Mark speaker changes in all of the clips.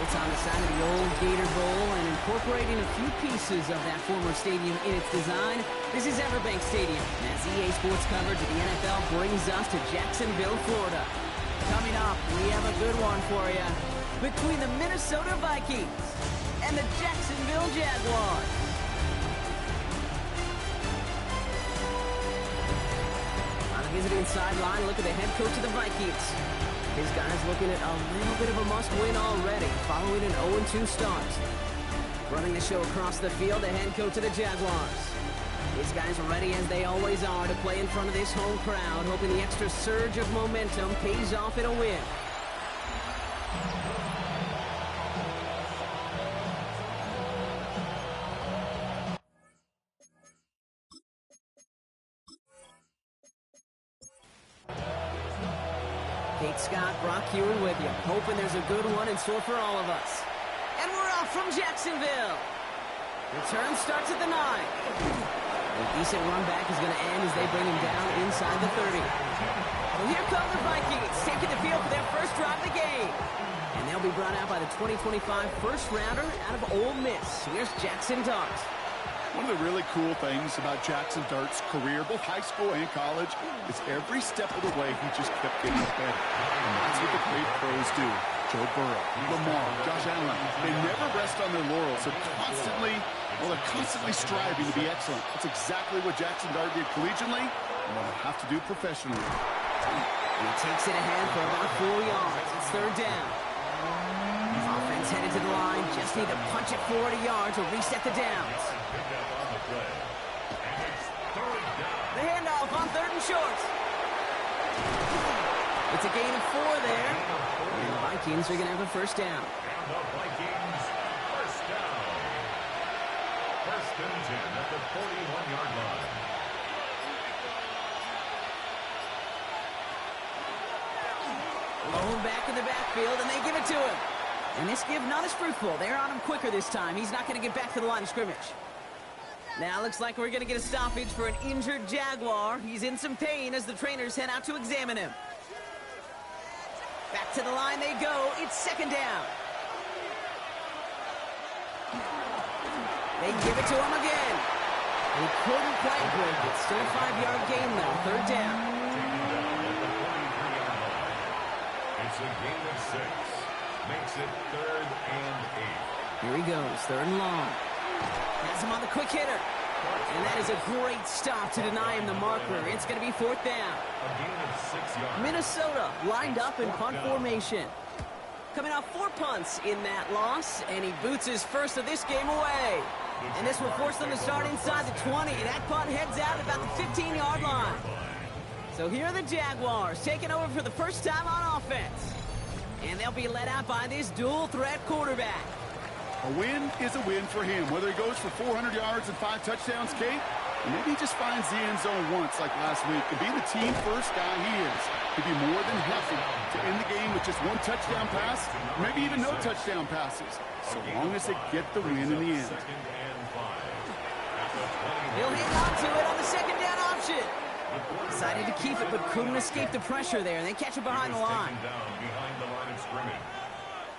Speaker 1: built on the side of the old Gator Bowl and incorporating a few pieces of that former stadium in its design. This is Everbank Stadium as EA Sports coverage of the NFL brings us to Jacksonville, Florida. Coming up, we have a good one for you. Between the Minnesota Vikings and the Jacksonville Jaguars. On the visiting sideline, look at the head coach of the Vikings. His guys looking at a little bit of a must-win already, following an 0-2 start. Running the show across the field, the head coach of the Jaguars. These guys are ready, as they always are, to play in front of this home crowd, hoping the extra surge of momentum pays off in a win. Kate Scott, Brock Ewan with you, hoping there's a good one in store for all of us. And we're off from Jacksonville. Return starts at the 9. A decent run back is going to end as they bring him down inside the 30. Well, here come the Vikings, taking the field for their first drive of the game. And they'll be brought out by the 2025 first-rounder out of Ole Miss. Here's Jackson Dart.
Speaker 2: One of the really cool things about Jackson Dart's career, both high school and college, is every step of the way he just kept getting better. And that's what the great pros do. Joe Burrow, Lamar, Josh Allen, they never rest on their laurels. They're constantly striving to be excellent. That's exactly what Jackson Dart did collegiately and what he'll have to do professionally.
Speaker 1: He takes it ahead for about 4 yards. It's third down. Offense headed to the line. Just need to punch it 40 yards or reset the downs. The handoff on third and short. It's a gain of 4 there. And the Vikings are going to have a first down.
Speaker 3: And the Vikings, first down. First and 10 at the 41-yard line.
Speaker 1: Lone back in the backfield, and they give it to him. And this give not as fruitful. They're on him quicker this time. He's not going to get back to the line of scrimmage. Now looks like we're going to get a stoppage for an injured Jaguar. He's in some pain as the trainers head out to examine him. Back to the line they go. It's second down. They give it to him again. He couldn't quite break it. Still a 5-yard gain, though. Third down.
Speaker 3: It's a gain of 6. Makes it third and 8.
Speaker 1: Here he goes. Third and long. Has him on the quick hitter. And that is a great stop to deny him the marker. It's going to be fourth down.
Speaker 3: A gain of 6 yards.
Speaker 1: Minnesota lined up in punt formation. Coming off 4 punts in that loss, and he boots his first of this game away. And this will force them to start inside the 20. That punt heads out about the 15-yard line. So here are the Jaguars taking over for the first time on offense. And they'll be led out by this dual-threat quarterback.
Speaker 2: A win is a win for him, whether he goes for 400 yards and 5 touchdowns, Kate, or maybe he just finds the end zone once like last week. And being the team-first guy he is, he'd be more than happy to end the game with just 1 touchdown pass, maybe even no touchdown passes, so long as they get the win in the end.
Speaker 1: He'll hang on to it on the second down option. Decided to keep it, but couldn't escape the pressure there. They catch it behind the line.
Speaker 3: Behind the line of scrimmage.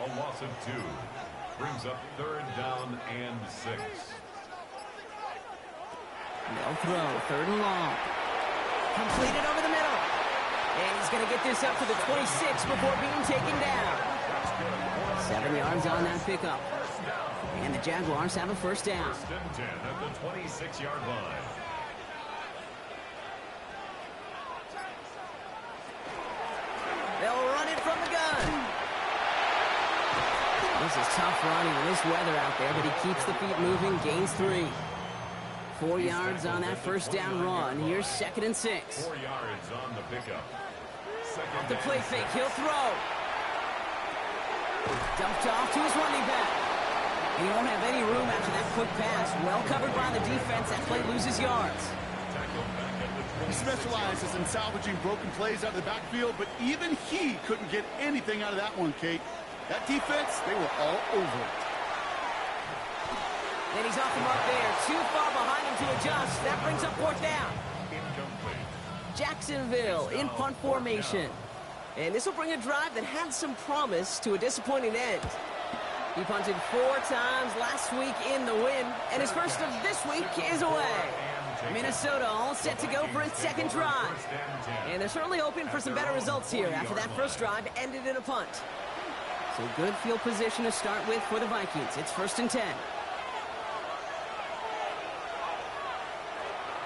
Speaker 3: A loss of 2. Brings up third down and 6.
Speaker 1: They'll throw. Third and long. Completed over the middle. And he's going to get this up to the 26 before being taken down. 7 yards on that pickup. And the Jaguars have a first down.
Speaker 3: First and 10 at the 26-yard line.
Speaker 1: They'll run it from the gun. This is tough running in this weather out there, but he keeps the feet moving, gains 3. 4 yards on that first down run. Here's second and 6.
Speaker 3: 4 yards on the pickup.
Speaker 1: The play fake, he'll throw. Dumped off to his running back. He won't have any room after that quick pass. Well covered by the defense. That play loses yards.
Speaker 2: He specializes in salvaging broken plays out of the backfield, but even he couldn't get anything out of that one, Kate. That defense, they were all over it.
Speaker 1: And he's off the mark there. Too far behind him to adjust. That brings up fourth down.
Speaker 3: Incomplete.
Speaker 1: Jacksonville in punt formation. And this will bring a drive that had some promise to a disappointing end. He punted 4 times last week in the win, and his first of this week is away. Minnesota all set to go for its second drive. And they're certainly hoping for some better results here after that first drive ended in a punt. So good field position to start with for the Vikings. It's 1st and 10.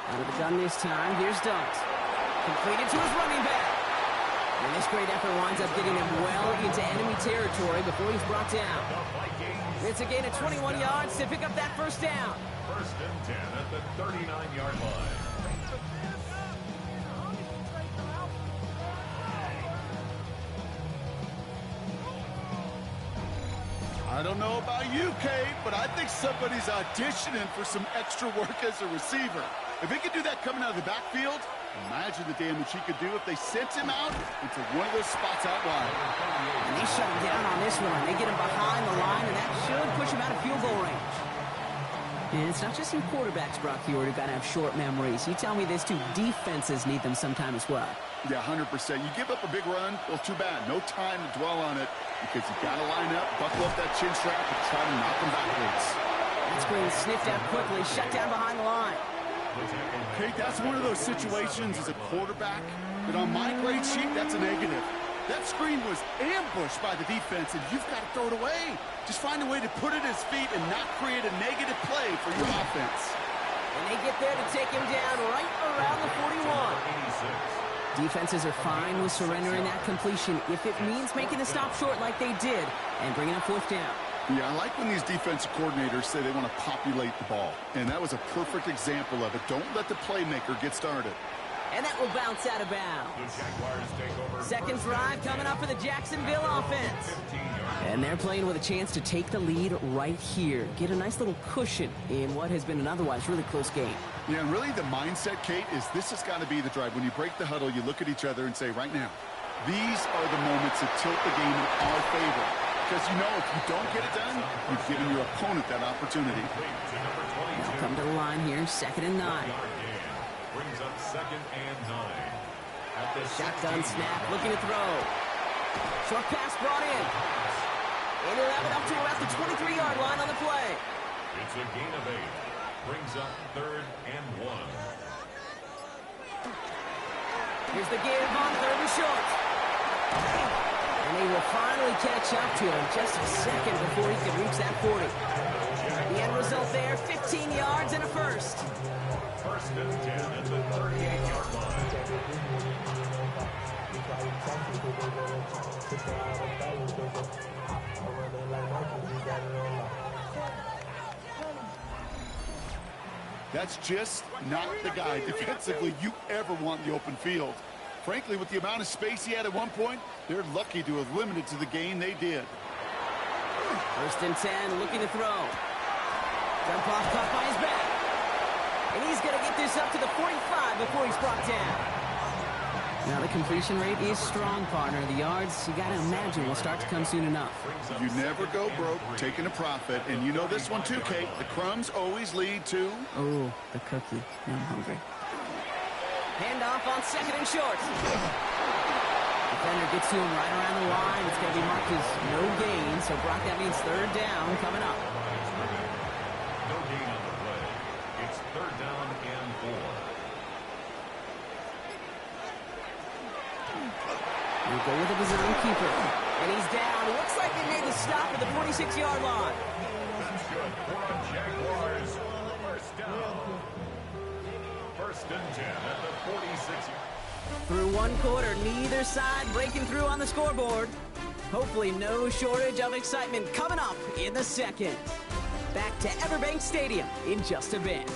Speaker 1: Out of the gun this time, here's Dart. Completed to his running back. And this great effort winds up getting him well into enemy territory before he's brought down. It's a gain of 21 yards to pick up that first down.
Speaker 3: 1st and 10 at the 39-yard line.
Speaker 2: I don't know about you, Kate, but I think somebody's auditioning for some extra work as a receiver. If he could do that coming out of the backfield, imagine the damage he could do if they sent him out into one of those spots out wide.
Speaker 1: And they shut him down on this one. They get him behind the line, and that should push him out of field goal range. And it's not just some quarterbacks, Brock Hewitt, who got to have short memories. You tell me this too, defenses need them sometime as well.
Speaker 2: Yeah, 100%. You give up a big run, well, too bad. No time to dwell on it because you got to line up, buckle up that chin strap, and try to knock them backwards.
Speaker 1: That screen sniffed out quickly, shut down behind the line.
Speaker 2: Kate, that's one of those situations as a quarterback that on my grade sheet, that's a negative. That screen was ambushed by the defense, and you've got to throw it away. Just find a way to put it at his feet and not create a negative play for your offense.
Speaker 1: And they get there to take him down right around the 41. Defenses are fine with surrendering that completion if it means making the stop short like they did and bringing up 4th down.
Speaker 2: Yeah, I like when these defensive coordinators say they want to populate the ball. And that was a perfect example of it. Don't let the playmaker get started.
Speaker 1: And that will bounce out of bounds. Second drive coming up for the Jacksonville offense. And they're playing with a chance to take the lead right here. Get a nice little cushion in what has been an otherwise really close game.
Speaker 2: Yeah, and really the mindset, Kate, is this has got to be the drive. When you break the huddle, you look at each other and say, right now, these are the moments that tilt the game in our favor. Because you know if you don't get it done, you've given your opponent that opportunity.
Speaker 1: Now come to the line here, 2nd and 9.
Speaker 3: Brings up 2nd and 9.
Speaker 1: Shotgun snap, looking to throw. Short pass brought in. And he'll have it up to about the 23-yard line on the play.
Speaker 3: It's a gain of 8. Brings up 3rd and 1.
Speaker 1: Here's the give on 3rd and short. And they will finally catch up to him just a second before he can reach that 40. The end result there, 15 yards and a first.
Speaker 3: 1st and 10 at the 38-yard line.
Speaker 2: That's just not the guy defensively you ever want in the open field. Frankly, with the amount of space he had at one point, they're lucky to have limited to the gain they did.
Speaker 1: 1st and 10, looking to throw. Jump off caught by his back. And he's going to get this up to the 45 before he's brought down. Now the completion rate is strong, partner. The yards, you got to imagine, will start to come soon enough.
Speaker 2: You never go broke taking a profit. And you know this one too, Kate. The crumbs always lead to...
Speaker 1: Oh, the cookie. Now I'm hungry. Handoff on 2nd and short. Defender gets to him right around the line. It's going to be marked as no gain. So, Brock, that means 3rd down coming up.
Speaker 3: No gain on the play. It's 3rd down and 4.
Speaker 1: We go with the zone keeper. And he's down. It looks like they made the stop at the 46-yard line.
Speaker 3: That's good for the Jaguars. 1st down. 1st and 10 at the 46.
Speaker 1: Through one quarter, neither side breaking through on the scoreboard. Hopefully no shortage of excitement coming up in the second. Back to Everbank Stadium in just a bit.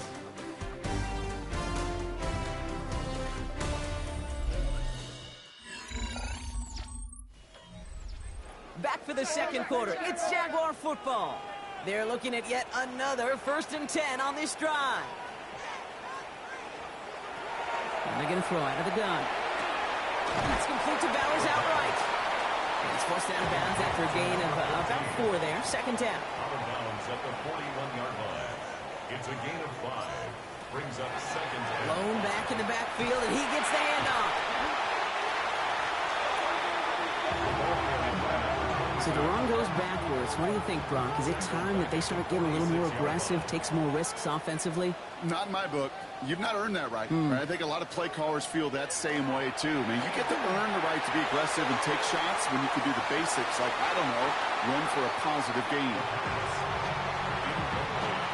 Speaker 1: Back for the second quarter. It's Jaguar football. They're looking at yet another 1st and 10 on this drive. And they're going to throw out of the gun. It's complete to Bowers outright. And he's forced out of bounds after a gain of about 4 there. 2nd down.
Speaker 3: Out of bounds at the 41-yard line. It's a gain of 5. Brings up 2nd down.
Speaker 1: Blown back in the backfield, and he gets the handoff. So the run goes backwards. What do you think, Brock? Is it time that they start getting a little more aggressive, take some more risks offensively?
Speaker 2: Not in my book. You've not earned that right. Right? I think a lot of play callers feel that same way, too. I mean, you get to earn the right to be aggressive and take shots when you can do the basics, like, I don't know, run for a positive gain.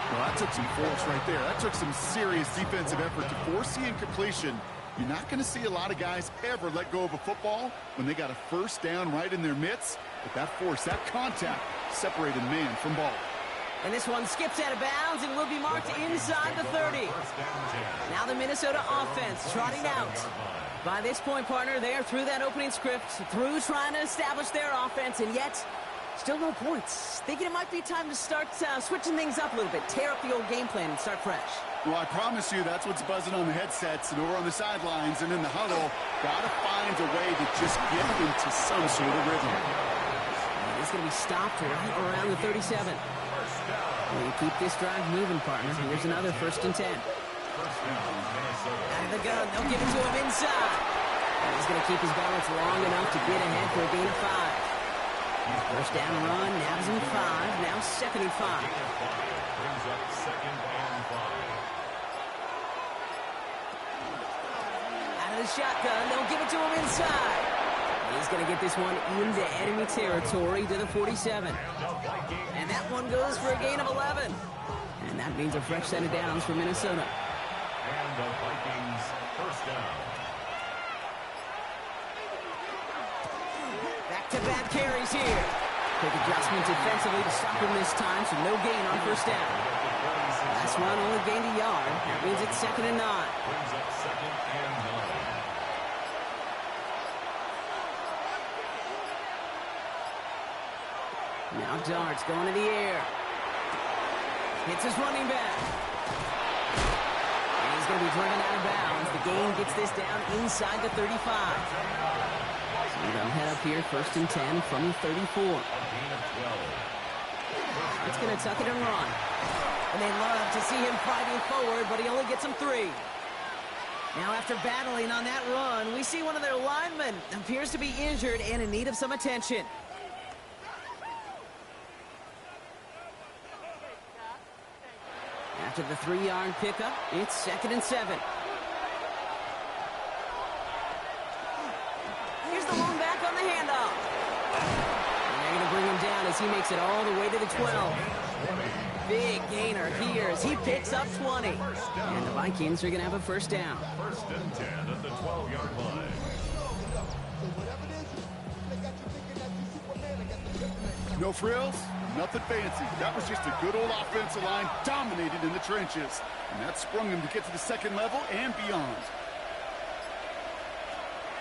Speaker 2: Well, that took some force right there. That took some serious defensive effort to force the incompletion. You're not going to see a lot of guys ever let go of a football when they got a first down right in their midst. But that force, that contact, separated man from ball.
Speaker 1: And this one skips out of bounds and will be marked inside the 30. Now the Minnesota offense trotting out. By this point, partner, they are through that opening script, through trying to establish their offense, and yet still no points. Thinking it might be time to start switching things up a little bit, tear up the old game plan and start fresh.
Speaker 2: Well, I promise you that's what's buzzing on the headsets and over on the sidelines and in the huddle. Got to find a way to just get into some sort of rhythm.
Speaker 1: And it's going to be stopped right around the 37. You keep this drive moving, partner. Here's another 1st and 10. Out of the gun, they'll give it to him inside. And he's going to keep his balance long enough to get ahead for a gain of 5. First down run, now he's in 5, now 2nd and 5.
Speaker 3: Brings up 2nd and 5.
Speaker 1: Out of the shotgun, they'll give it to him inside. He's going to get this one into enemy territory to the 47. And that one goes for a gain of 11. And that means a fresh set of downs for Minnesota.
Speaker 3: And the Vikings first down.
Speaker 1: Back-to-back carries here. Quick adjustment defensively to stop him this time, so no gain on first down. Last one only gained a yard. That means it's 2nd and 9.
Speaker 3: Brings up 2nd and 9.
Speaker 1: Now Dart's going to the air. Hits his running back. And he's going to be driven out of bounds. The gain gets this down inside the 35. So they'll head up here 1st and 10 from the 34. It's going to tuck it and run. And they love to see him fighting forward, but he only gets them 3. Now after battling on that run, we see one of their linemen appears to be injured and in need of some attention. After the 3-yard pickup, it's 2nd and 7. Here's the one back on the handoff. And they're going to bring him down as he makes it all the way to the 12. Big gainer here as he picks up 20. And the Vikings are going to have a first down.
Speaker 3: 1st and 10 at the 12-yard line.
Speaker 2: No frills, nothing fancy. That was just a good old offensive line dominated in the trenches. And that sprung him to get to the 2nd level and beyond.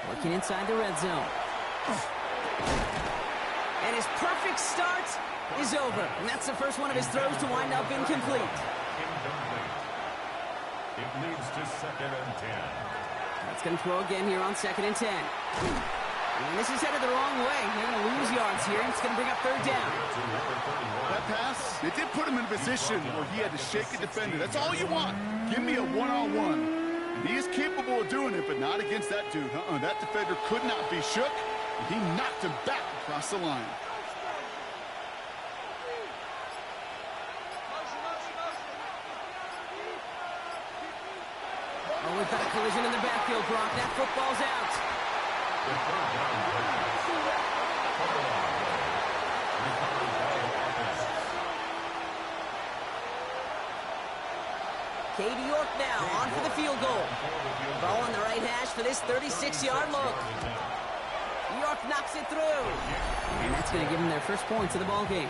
Speaker 1: Working inside the red zone. And his perfect start is over. And that's the first one of his throws to wind up incomplete.
Speaker 3: Incomplete. It leads to 2nd and 10.
Speaker 1: That's going to throw again here on 2nd and 10. And this is headed the wrong way. They're going to lose yards here. It's going to bring up 3rd down.
Speaker 2: That pass, it did put him in a position where he had to shake a defender. That's all you want. Give me a one-on-one. And he is capable of doing it, but not against that dude. That defender could not be shook, and he knocked him back across the line.
Speaker 1: Oh, we've got a collision in the backfield, Brock. That football's out. Katie York now on for the field goal. Ball on the right hash for this 36-yard look. York knocks it through. And that's going to give them their first points of the ball game.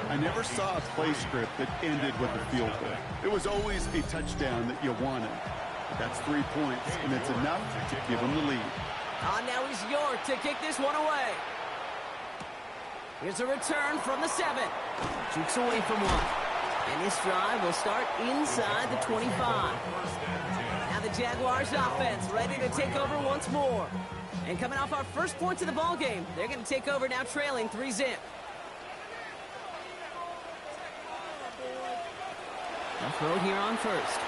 Speaker 2: I never saw a play script that ended with a field goal. It was always a touchdown that you wanted. But that's 3 points, and it's enough to give them the lead.
Speaker 1: Now is York to kick this one away. Here's a return from the 7. Jukes away from one. And this drive will start inside the 25. Now the Jaguars offense ready to take over once more. And coming off our first points of the ball game, they're going to take over now trailing 3-zip. They'll throw here on first.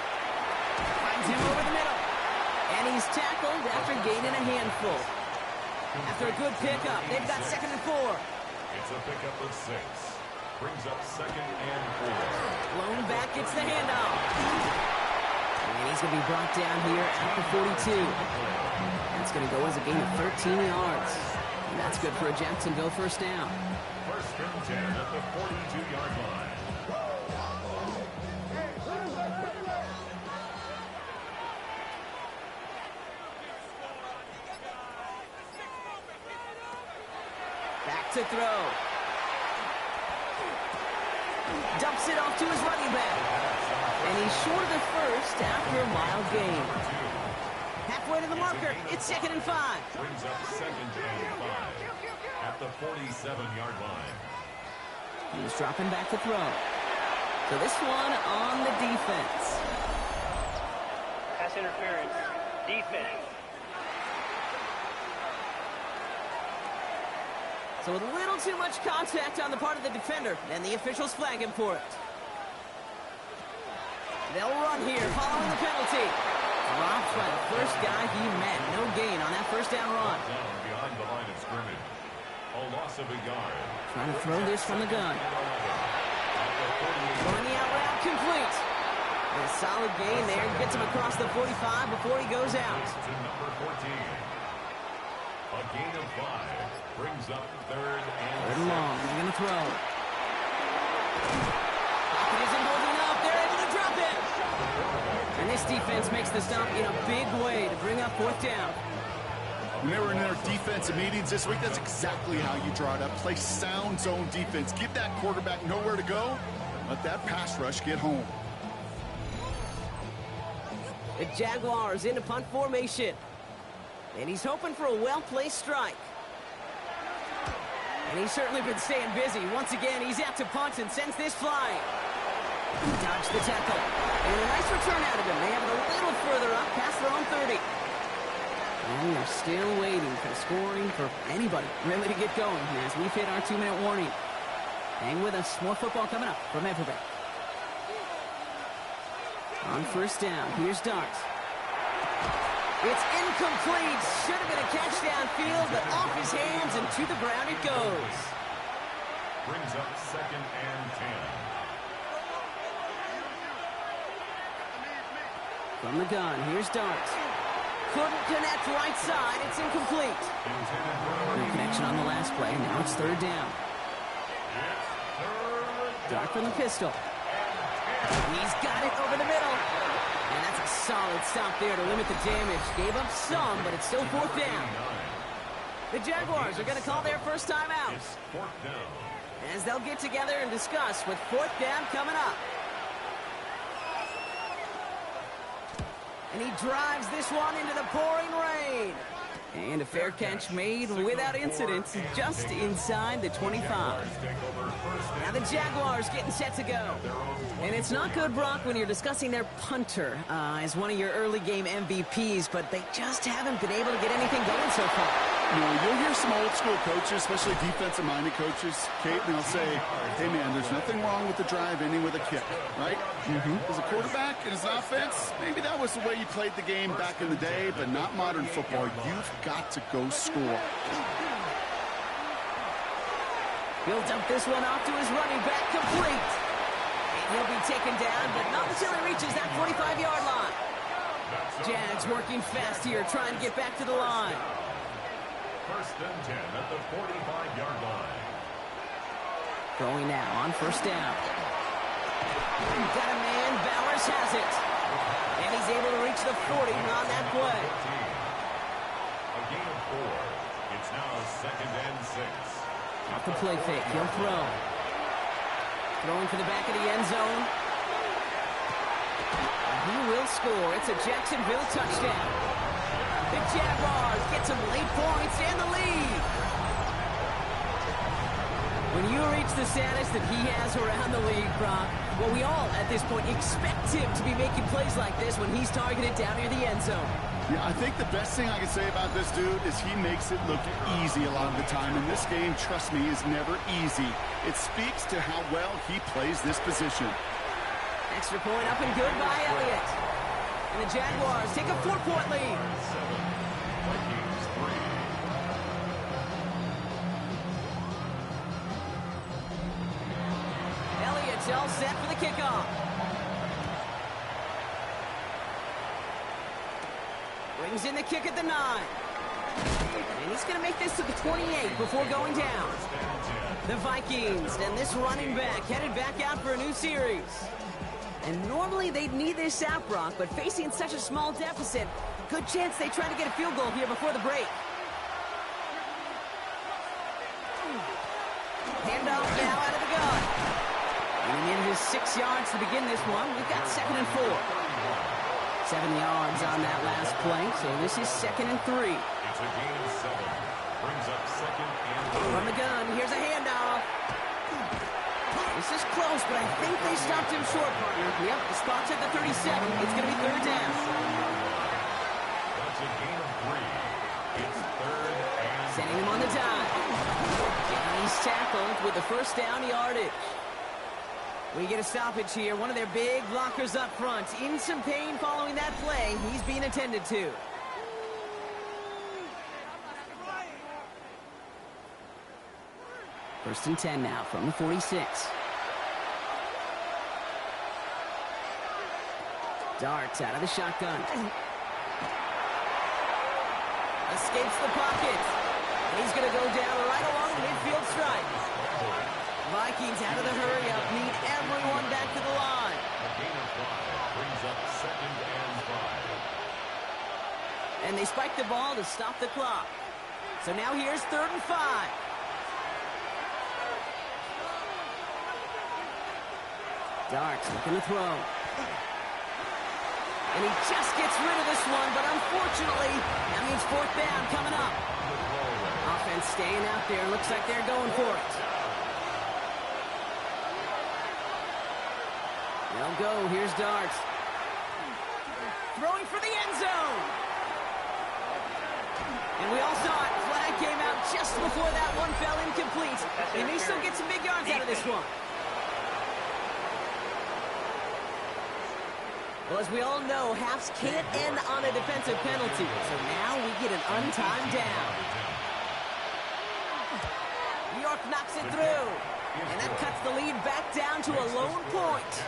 Speaker 1: Finds him over the middle. And he's tackled after gaining a handful. After a good pickup, they've got 2nd and 4.
Speaker 3: It's a pickup of 6. Brings up 2nd and 4.
Speaker 1: Blown back, gets the handoff. And he's going to be brought down here at the 42. That's going to go as a gain of 13 yards. And that's good for a Jacksonville first down.
Speaker 3: 1st and 10 at the 42-yard line.
Speaker 1: Back to throw. Dumps it off to his running back. And he's short of the first after a wild gain. Halfway to the marker. It's 2nd and 5.
Speaker 3: Brings up 2nd and 5 at the 47-yard line.
Speaker 1: He's dropping back to throw. So this one on the defense.
Speaker 4: Pass interference. Defense.
Speaker 1: So with a little too much contact on the part of the defender, and the officials flag him for it. They'll run here following the penalty. Dropped by the first guy he met. No gain on that first down run.
Speaker 3: Down behind the line of scrimmage. A loss of a yard.
Speaker 1: Trying to throw this from the gun. Throwing the out route complete. A solid gain there. Gets him across the 45 before he goes out.
Speaker 3: To number 14. A gain of 5. Brings up 3rd and
Speaker 1: long. He's going to throw. Pocket isn't holding up. They're able to drop it. And this defense makes the stop in a big way to bring up 4th down.
Speaker 2: When they were in their defensive meetings this week, that's exactly how you draw it up. Play sound zone defense. Give that quarterback nowhere to go. Let that pass rush get home.
Speaker 1: The Jaguars into punt formation. And he's hoping for a well-placed strike. And he's certainly been staying busy. Once again, he's out to punt and sends this flying. Dodge the tackle. And a nice return out of him. They have it a little further up past their own 30. And they're still waiting for the scoring for anybody really to get going here as we've hit our 2-minute warning. Hang with us. More football coming up from Everett. On first down, here's Dart. It's incomplete. Should have been a catch downfield, but off his hands and to the ground it goes.
Speaker 3: brings up 2nd and 10.
Speaker 1: From the gun, here's Dart. Couldn't connect right side. It's incomplete. No connection on the last play. Now it's 3rd down. Dart from the pistol. He's got it over the middle. And that's a solid stop there to limit the damage. Gave up some, but it's still 4th down. The Jaguars are going to call their first time out.
Speaker 3: It's 4th down.
Speaker 1: As they'll get together and discuss with 4th down coming up. And he drives this one into the pouring rain. And a fair catch made without incident, just inside the 25. Now the Jaguars getting set to go. And it's not good, Brock, when you're discussing their punter as one of your early game MVPs, but they just haven't been able to get anything going so far.
Speaker 2: You know, you'll hear some old school coaches, especially defensive-minded coaches, Kate, and they'll say, hey, man, there's nothing wrong with the drive ending with a kick, right? As a quarterback and as an offense, maybe that was the way you played the game back in the day, but not modern football. You've got to go score.
Speaker 1: He'll dump this one off to his running back, complete. And he'll be taken down, but not until he reaches that 45-yard line. Jags working fast here, trying to get back to the line.
Speaker 3: 1st and 10 at the 45-yard line.
Speaker 1: Going now on first down. Got a man, Bowers has it. And he's able to reach the 40 on that play.
Speaker 3: A gain of 4. It's now 2nd and 6.
Speaker 1: Off the play fake, he'll throw. Throwing for the back of the end zone. And he will score. It's a Jacksonville touchdown. The Jaguars get some late points and the lead. When you reach the status that he has around the league, Brock, well, we all, at this point, expect him to be making plays like this when he's targeted down near the end zone.
Speaker 2: Yeah, I think the best thing I can say about this dude is he makes it look easy a lot of the time. And this game, trust me, is never easy. It speaks to how well he plays this position.
Speaker 1: Extra point up and good by Elliott. And the Jaguars take a 4-point lead. Darts all set for the kickoff. Brings in the kick at the 9. And he's going to make this to the 28 before going down. The Vikings and this running back headed back out for a new series. And normally they'd need this out, Brock, but facing such a small deficit, good chance they try to get a field goal here before the break. Handoff now out of the gun. Getting in his 6 yards to begin this one. We've got 2nd and 4. 7 yards on that last play, so this is 2nd and 3.
Speaker 3: It's a gain of 7. Brings up 2nd and 3.
Speaker 1: From the gun, here's a handoff. This is close, but I think they stopped him short, partner. Yep, the spot's at the 37. It's going to be 3rd down.
Speaker 3: That's a gain of 3. It's 3rd and
Speaker 1: Sending him on the dime. And he's tackled with the first down yardage. We get a stoppage here. One of their big blockers up front. In some pain following that play. He's being attended to. First and 10 now from the 46. Darts out of the shotgun. Escapes the pocket. He's going to go down right along the midfield stripe. Vikings out of the hurry-up. Need everyone back to the line.
Speaker 3: a gain of 5. Brings up 2nd and 5.
Speaker 1: And they spike the ball to stop the clock. So now here's 3rd and 5. Darts looking to throw. And he just gets rid of this one, but unfortunately, that means 4th down coming up. Offense staying out there. Looks like they're going for it. They'll go. Here's Darts. Throwing for the end zone. And we all saw it. Flag came out just before that one fell incomplete. They may still get some big yards out of this one. Well, as we all know, halves can't end on a defensive penalty. So now we get an untimed down. New York knocks it through. And that cuts the lead back down to a lone point.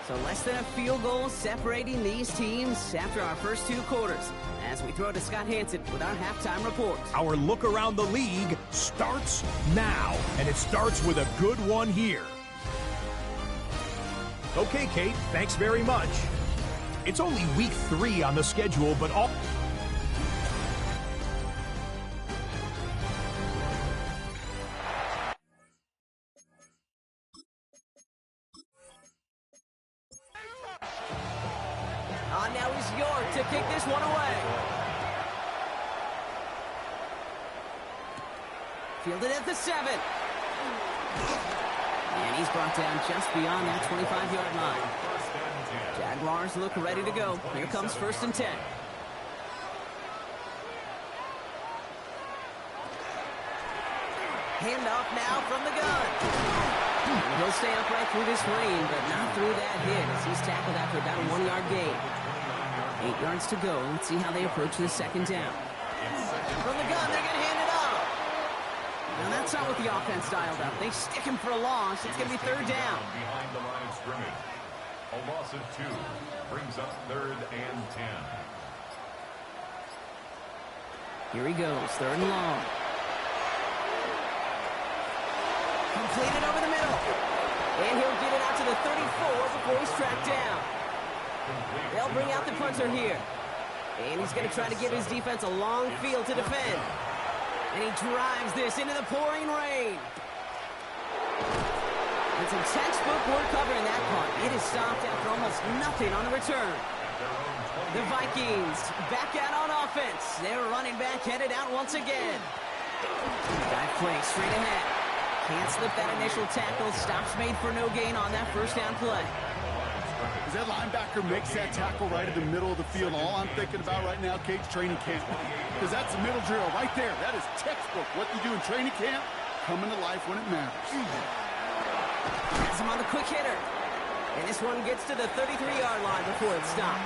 Speaker 1: So less than a field goal separating these teams after our first 2 quarters. As we throw to Scott Hansen with our halftime report.
Speaker 5: Our look around the league starts now. And it starts with a good one here. Okay, Kate, thanks very much. It's only week 3 on the schedule, but all...
Speaker 1: Now is York to kick this one away. Fielded at the 7. And he's brought down just beyond that 25-yard line. Jaguars look ready to go. Here comes 1st and 10. Handoff now from the gun. And he'll stay upright through this rain, but not through that hit as he's tackled after about a 1-yard gain. 8 yards to go. Let's see how they approach the 2nd down. From the gun, they're going to hand it off. Now that's not what the offense dialed up. They stick him for a loss. It's going to be 3rd down.
Speaker 3: Behind the line of scrimmage. A loss of 2 brings up 3rd and 10.
Speaker 1: Here he goes, 3rd and long. Completed over the middle. And he'll get it out to the 34 before he's tracked down. They'll bring out the punter here. And he's going to try to give his defense a long field to defend. And he drives this into the pouring rain. And some textbook work covering that part. It is stopped after almost nothing on the return. The Vikings back out on offense. Their running back headed out once again. Dive play straight ahead. Can't slip that initial tackle. Stops made for no gain on that 1st down play.
Speaker 2: As that linebacker makes that tackle right in the middle of the field, all I'm thinking about right now, Kate's training camp. Because that's the middle drill right there. That is textbook. What you do in training camp, coming to life when it matters.
Speaker 1: Has him on the quick hitter. And this one gets to the 33-yard line before it's stopped.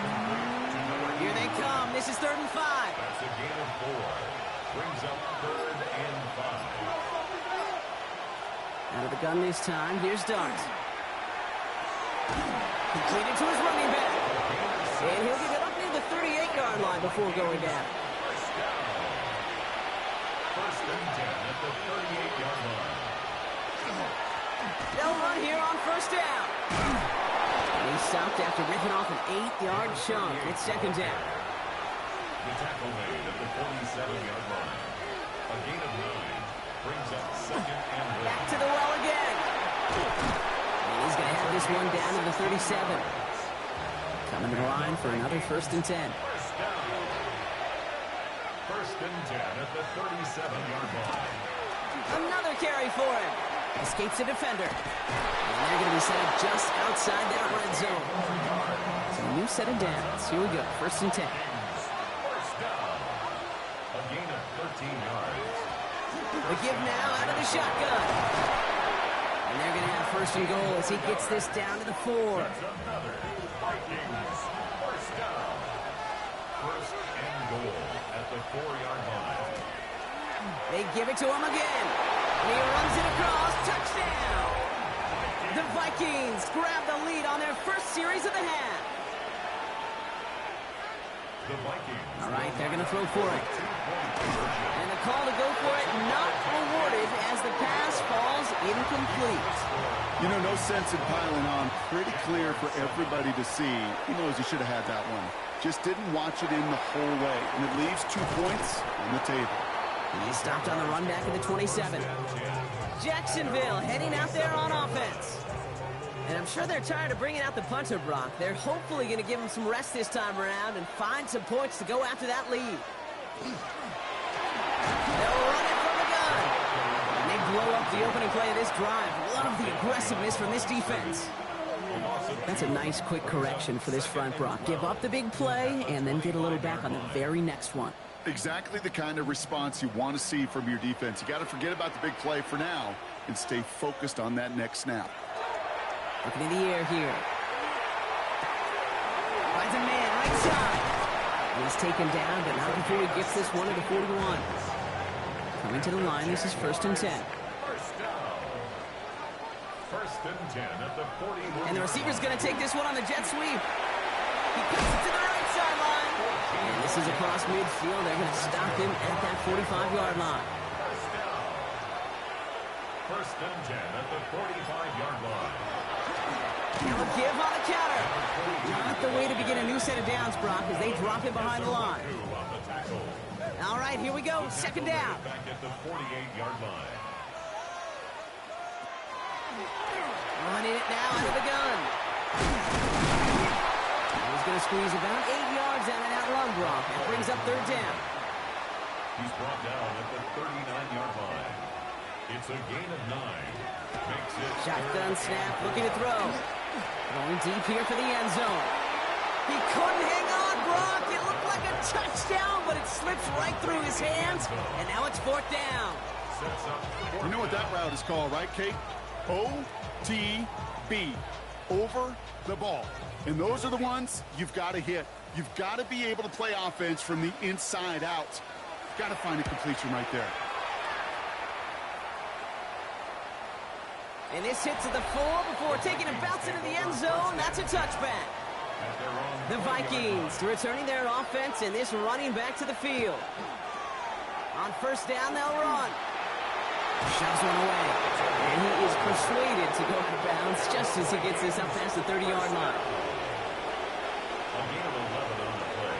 Speaker 1: Here they come. This is 3rd and 5.
Speaker 3: That's a gain of 4. Brings up 3rd and 5.
Speaker 1: Out of the gun this time. Here's Darts. Completed to his running back. And he'll get it up near the 38-yard line before going down.
Speaker 3: First and 10 at the 38-yard line.
Speaker 1: They'll run here on first down. And he stopped after ripping off an 8-yard chunk. It's second down.
Speaker 3: The tackle made at the 47-yard line. A gain of 9 brings up second and 1.
Speaker 1: Back to the well again. And he's going to have this one down to the 37. Coming to the line for another first and 10.
Speaker 3: First down. First and 10 at the 37-yard line.
Speaker 1: Another carry for him. Escapes the defender. And they're going to be set up just outside that red zone. So a new set of downs. Here we go. First and 10.
Speaker 3: First down. A gain of 13 yards.
Speaker 1: The give now out of the shotgun. And they're going to have first and goal as he gets this down to the 4.
Speaker 3: That's another Vikings first down. First and goal at the 4-yard line.
Speaker 1: They give it to him again. And he runs it across. Touchdown. The Vikings grab the lead on their first series of the half.
Speaker 3: The Vikings.
Speaker 1: All right, they're going to throw for it. And the call to go for it not awarded as the pass falls incomplete.
Speaker 2: You know, no sense in piling on. Pretty clear for everybody to see. He knows he should have had that one. Just didn't watch it in the whole way. And it leaves 2 points on the table.
Speaker 1: And he stopped on the run back at the 27. Jacksonville heading out there on offense. And I'm sure they're tired of bringing out the punter, Brock. They're hopefully going to give him some rest this time around and find some points to go after that lead. They'll run it from the gun. And they blow up the opening play of this drive. Love the aggressiveness from this defense. That's a nice quick correction for this front, Brock. Give up the big play and then get a little back on the very next one.
Speaker 2: Exactly the kind of response you want to see from your defense. You got to forget about the big play for now and stay focused on that next snap.
Speaker 1: Looking in the air here. Finds a man right side. And he's taken down, but not before he gets this one to the 41. Coming to the line, this is first and 10.
Speaker 3: First down. First and 10 at the 41.
Speaker 1: And the receiver's going to take this one on the jet sweep. He cuts it to the right sideline. And this is across midfield. They're going to stop him at that 45-yard line.
Speaker 3: First down. First and 10 at the 45-yard line.
Speaker 1: Now a give on a counter. Not the way to begin a new set of downs, Brock, as they drop it behind the line.
Speaker 3: On the tackle.
Speaker 1: All right, here we go. Second down.
Speaker 3: Back at the 48-yard line.
Speaker 1: Running it now out of the gun. He's going to squeeze about 8 yards out of that run, Brock. That brings up third down.
Speaker 3: He's brought down at the 39-yard line. It's a gain of 9. Makes it
Speaker 1: Shotgun snap, looking to throw. Going deep here for the end zone. He couldn't hang on, Brock. It looked like a touchdown, but it slips right through his hands, and now it's fourth down.
Speaker 3: sets up.
Speaker 2: You know what that route is called, right, Kate? OTB. Over the ball. And those are the ones you've got to hit. You've got to be able to play offense from the inside out. You've got to find a completion right there.
Speaker 1: And this hits to the full before taking a bounce into the end zone. That's a touchback. The Vikings returning their offense and this running back to the field. On first down, they'll run. Shoves one away. And he is persuaded to go out of bounds just as he gets this up past the 30-yard line.
Speaker 3: A gain of 11 on the play.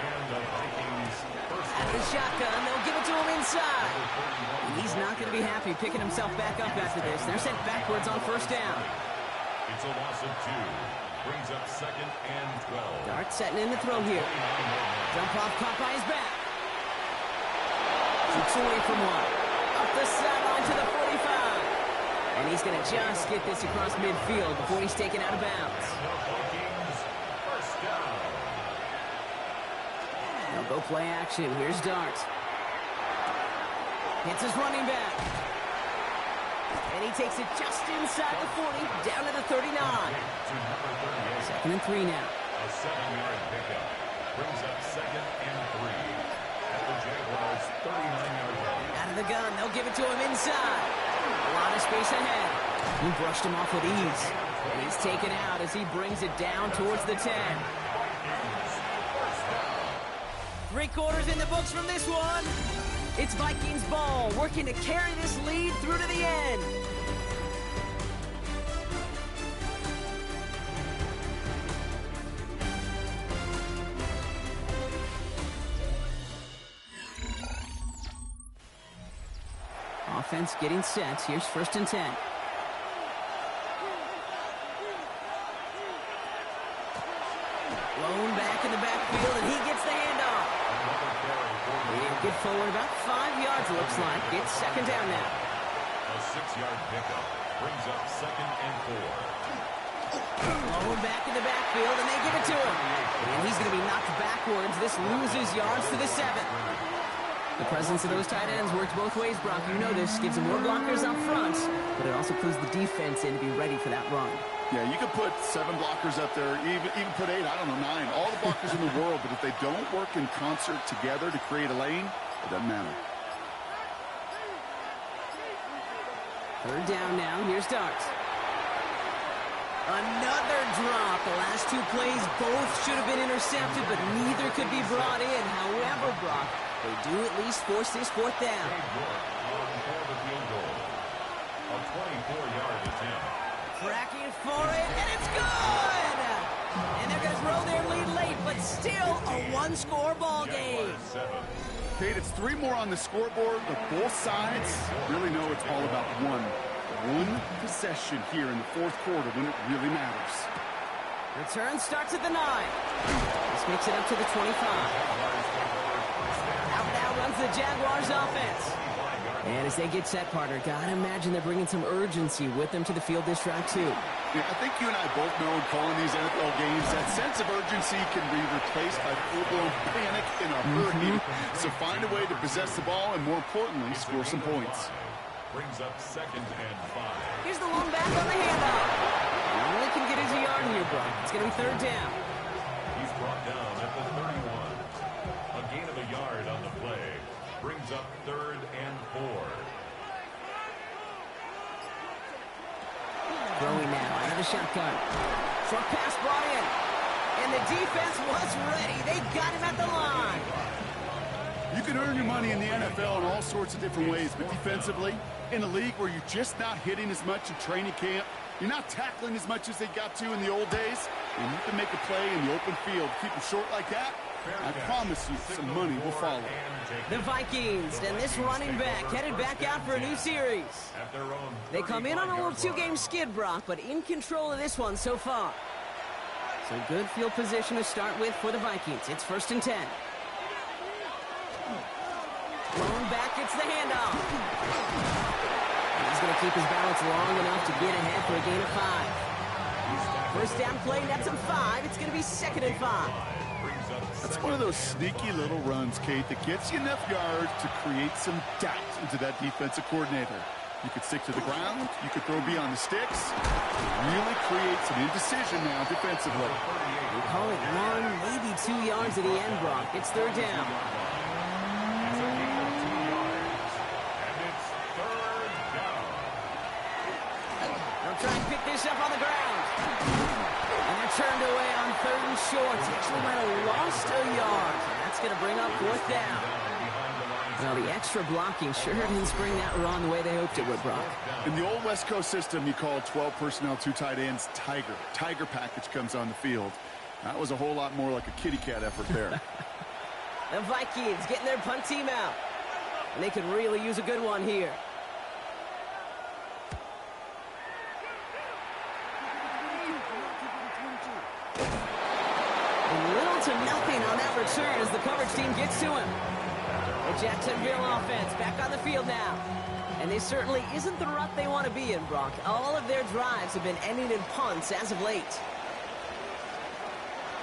Speaker 3: And the Vikings first.
Speaker 1: Out of the shotgun, they'll give it to him inside. And he's not going to be happy picking himself back up after this. They're sent backwards on first down.
Speaker 3: It's a loss of 2. Brings up second and 12.
Speaker 1: Dart setting in the throw here. Jump off caught by his back. Keeps away from one. Up the sideline to the 45. And he's going to just get this across midfield before he's taken out of bounds.
Speaker 3: The Vikings first down.
Speaker 1: They'll go play action. Here's Dart. Hits his running back. And he takes it just inside the 40, down to the 39.
Speaker 3: To number 38.
Speaker 1: Second and 3 now.
Speaker 3: A 7-yard pickup. Brings up second and 3. At the Jaguars' 39-yard line.
Speaker 1: Out of the gun, they'll give it to him inside. A lot of space ahead. He brushed him off with ease. And he's taken out as he brings it down towards the 10. 3 quarters in the books from this one. It's Vikings ball, working to carry this lead through to the end. Offense getting set. Here's 1st and 10. Blown back in the backfield, and he gets the handoff. He'll get forward about 5 yards, looks like. It's 2nd down now.
Speaker 3: A 6-yard pickup brings up 2nd and 4.
Speaker 1: Blown back in the backfield, and they give it to him. And he's going to be knocked backwards. This loses yards to the 7. The presence of those tight ends works both ways, Brock. You know this. Gives them more blockers up front, but it also clues the defense in to be ready for that run.
Speaker 2: Yeah, you could put 7 blockers up there, even put 8, I don't know, 9. All the blockers in the world, but if they don't work in concert together to create a lane, it doesn't matter.
Speaker 1: 3rd down now. Here's Dart. Another drop. The last 2 plays both should have been intercepted, but neither could be brought in. However, Brock, they do at least force this 4th down.
Speaker 3: For the field goal. A 24-yard attempt.
Speaker 1: Cracking for it, and it's good! And they're going to throw their lead late, but still a 1-score ball game.
Speaker 2: Kate, it's 3 more on the scoreboard, but both sides really know it's all about one possession here in the 4th quarter when it really matters.
Speaker 1: Return starts at the 9. This makes it up to the 25. Out now runs the Jaguars offense. And as they get set, partner, gotta imagine they're bringing some urgency with them to the field this drive, too.
Speaker 2: Yeah, I think you and I both know in calling these NFL games that sense of urgency can be replaced by full-blown panic in a hurry. So find a way to possess the ball and, more importantly, score some points.
Speaker 3: Brings up 2nd and 5.
Speaker 1: Here's the long back on the handoff. Only can get his yard here, Brock. It's going to be 3rd down.
Speaker 3: He's brought down at the 31. A gain of a yard on the play. Brings up 3rd and 4.
Speaker 1: Throwing now out of the shotgun. Short pass brought in. And the defense was ready. They got him at the line.
Speaker 2: You can earn your money in the NFL in all sorts of different ways, but defensively, in a league where you're just not hitting as much in training camp, you're not tackling as much as they got to in the old days, and you can make a play in the open field, keep them short like that, I promise you some money will follow.
Speaker 1: The Vikings and this running back headed back out for a new series. They come in on a little 2-game skid, Brock, but in control of this one so far. So good field position to start with for the Vikings. It's 1st and 10. Blown back, it's the handoff. He's going to keep his balance long enough to get ahead for a gain of 5. 1st down play, nets him 5. It's going to be 2nd and 5.
Speaker 2: That's one of those sneaky little runs, Kate, that gets you enough yards to create some doubt into that defensive coordinator. You could stick to the ground. You could throw beyond the sticks. It really creates some indecision now defensively.
Speaker 1: We call it 1, maybe 2 yards at the end, Brock. It's 3rd down. They'll try and pick this up on the ground. And they're turned away on 3rd and short. Actually might have lost a yard. And that's going to bring up 4th down. Well, the extra blocking sure didn't spring that run the way they hoped it would, Brock.
Speaker 2: In the old West Coast system, you call 12 personnel, 2 tight ends, Tiger. Tiger package comes on the field. That was a whole lot more like a kitty cat effort there.
Speaker 1: The Vikings getting their punt team out. And they could really use a good one here. Little to nothing on that return as the coverage team gets to him. The Jacksonville offense back on the field now. And this certainly isn't the rut they want to be in, Brock. All of their drives have been ending in punts as of late.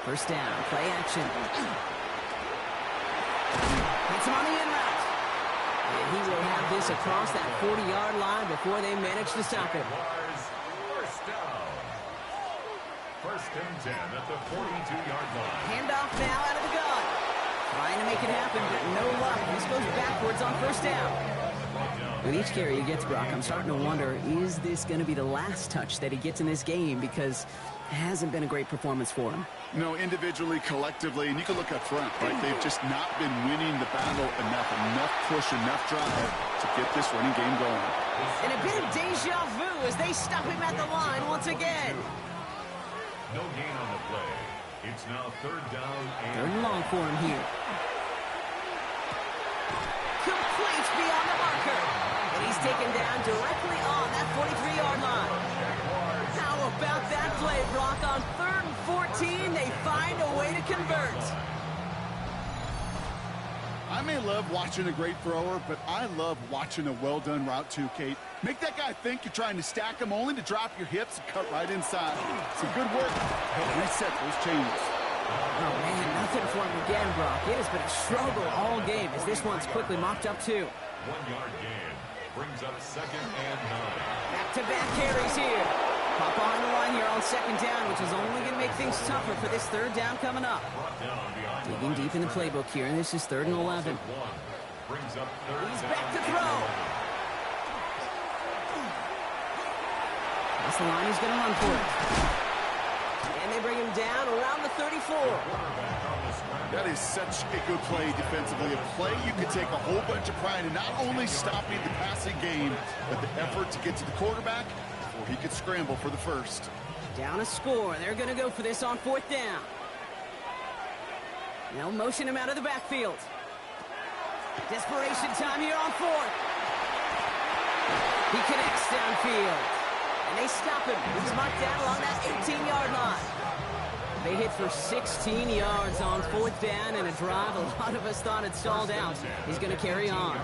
Speaker 1: 1st down, play action. Hits him on the in route. And he will have this across that 40-yard line before they manage to stop him.
Speaker 3: 1st down. 1st and 10 at the 42-yard line.
Speaker 1: Handoff now out of the gun. Trying to make it happen, but no luck. This goes backwards on 1st down.
Speaker 3: Brought down
Speaker 1: With each carry he gets, Brock, I'm starting to wonder, is this going to be the last touch that he gets in this game? Because it hasn't been a great performance for him.
Speaker 2: No, individually, collectively, and you can look up front, right? They've just not been winning the battle enough push, enough drive to get this running game going.
Speaker 1: And a bit of deja vu as they stop him at the line once again.
Speaker 3: No gain on the play. It's now third down and...
Speaker 1: Third and long for him here. Complete beyond the marker. And he's taken down directly on that 43-yard line. How about that play, Brock? On 3rd and 14, they find a way to convert.
Speaker 2: I may love watching a great thrower, but I love watching a well-done route too, Kate. Make that guy think you're trying to stack him only to drop your hips and cut right inside. Some good work. Help reset those chains.
Speaker 1: Oh, man, nothing for him again, Brock. It has been a struggle all game as this one's quickly mopped up, too.
Speaker 3: 1-yard gain brings up 2nd and 9.
Speaker 1: Back-to-back carries here. Pop on the line here on 2nd down, which is only going to make things tougher for this 3rd down coming up. Digging deep in the playbook here, and this is 3rd and 11.
Speaker 3: Brings up 3rd
Speaker 1: He's
Speaker 3: down.
Speaker 1: back to throw. That's the line he's going to run for it. And they bring him down around the 34.
Speaker 2: That is such a good play defensively. A play you could take a whole bunch of pride in not only stopping the passing game, but the effort to get to the quarterback before he could scramble for the first.
Speaker 1: Down a score. They're going to go for this on 4th down. They'll motion him out of the backfield. Desperation time here on 4th. He connects downfield. And they stop him. He's marked down along that 18-yard line. They hit for 16 yards on 4th down and a drive a lot of us thought had stalled out. He's going to carry on.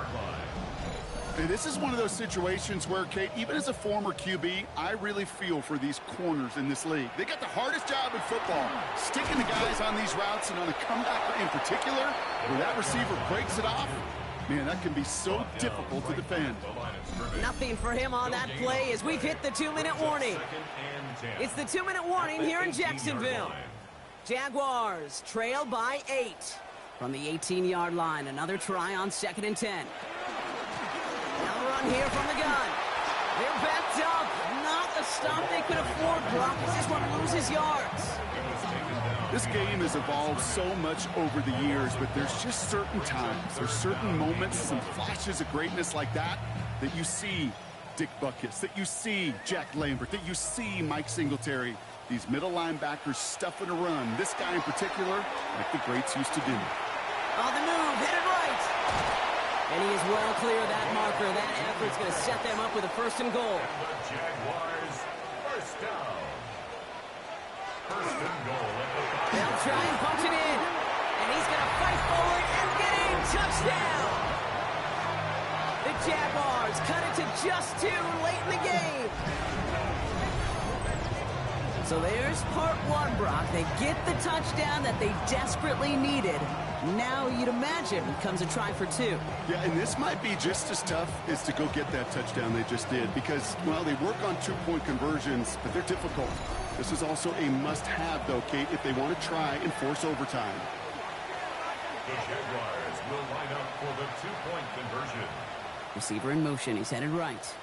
Speaker 2: And this is one of those situations where, Kate, even as a former QB, I really feel for these corners in this league. They got the hardest job in football, sticking the guys on these routes and on a comeback in particular, where that receiver breaks it off. Man, that can be so difficult to defend.
Speaker 1: Nothing for him on that play as we've hit the 2-minute warning. It's the 2-minute warning here in Jacksonville. Jaguars trail by 8 from the 18-yard line. Another try on 2nd and 10. Now run here from the gun. They're backed up. Not a stop they could afford, Brock, as this one loses yards.
Speaker 2: This game has evolved so much over the years, but there's just certain times, there's certain moments, some flashes of greatness like that, that you see Dick Butkus, that you see Jack Lambert, that you see Mike Singletary. These middle linebackers stuffing a run. This guy in particular, like the greats used to do.
Speaker 1: On the move, headed right. And he is well clear of that marker. That effort's going to set them up with a 1st and goal.
Speaker 3: The Jaguars, 1st down. 1st and goal at the 5.
Speaker 1: They'll try and punch it in. And he's going to fight forward and get in. Touchdown. The Jaguars cut it to just 2 late in the game. So there's part 1, Brock. They get the touchdown that they desperately needed. Now you'd imagine comes a try for 2.
Speaker 2: Yeah, and this might be just as tough as to go get that touchdown they just did because, well, they work on 2-point conversions, but they're difficult. This is also a must-have, though, Kate, if they want to try and force overtime.
Speaker 3: The Jaguars will line up for the 2-point conversion.
Speaker 1: Receiver in motion. He's headed right.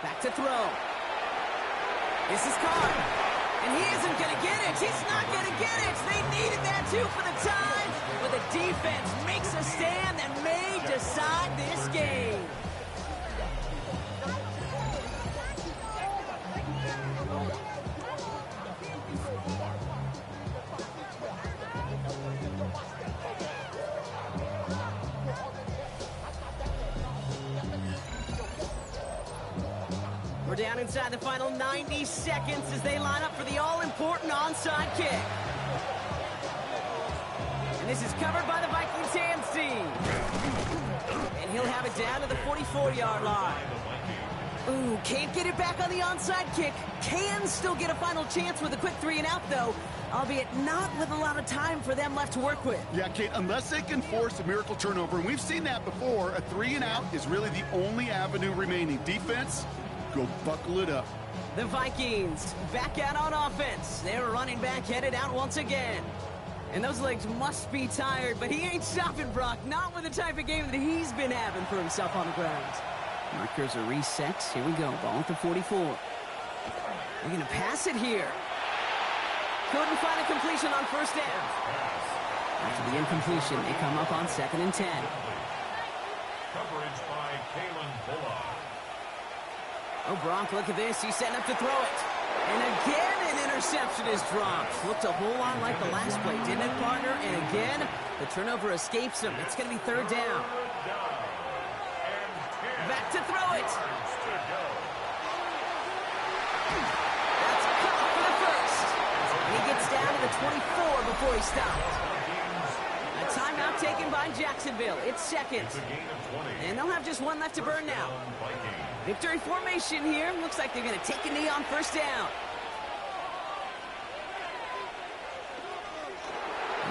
Speaker 1: Back to throw. This is caught. And he isn't going to get it. He's not going to get it. They needed that, too, for the time. But the defense makes a stand that may decide this game. We're down inside the final 90 seconds as they line up for the all-important onside kick. And this is covered by the Vikings hands team. And he'll have it down to the 44-yard line. Ooh, can't get it back on the onside kick. Can still get a final chance with a quick 3-and-out, though, albeit not with a lot of time for them left to work with.
Speaker 2: Yeah, Kate, unless they can force a miracle turnover, and we've seen that before, a 3-and-out is really the only avenue remaining. Defense, go buckle it up.
Speaker 1: The Vikings back out on offense. Their running back headed out once again. And those legs must be tired, but he ain't stopping, Brock. Not with the type of game that he's been having for himself on the ground. Markers are reset. Here we go. Ball at the 44. They're going to pass it here. Couldn't find a completion on first down. After the incompletion, they come up on 2nd and 10.
Speaker 3: Coverage by Kalen Bullock.
Speaker 1: Oh, Brock, look at this. He's setting up to throw it. And again, an interception is dropped. Looked a whole lot like the last play, didn't it, partner? And again, the turnover escapes him. It's going to be 3rd down. Back to throw it. That's caught for the first. And he gets down to the 24 before he stopped. A timeout taken by Jacksonville. It's 2nd. And they'll have just one left to burn now. Victory formation here. Looks like they're going to take a knee on first down.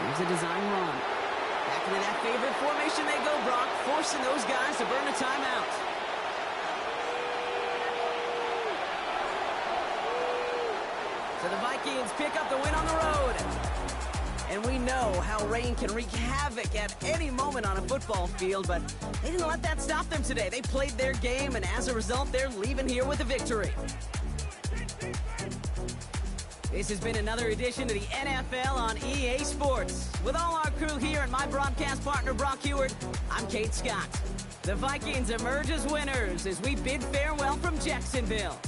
Speaker 1: Here's a design run. Back into that favorite formation they go, Brock, forcing those guys to burn a timeout. So the Vikings pick up the win on the road. And we know how rain can wreak havoc at any moment on a football field, but they didn't let that stop them today. They played their game, and as a result, they're leaving here with a victory. This has been another edition of the NFL on EA Sports. With all our crew here and my broadcast partner, Brock Heward, I'm Kate Scott. The Vikings emerge as winners as we bid farewell from Jacksonville.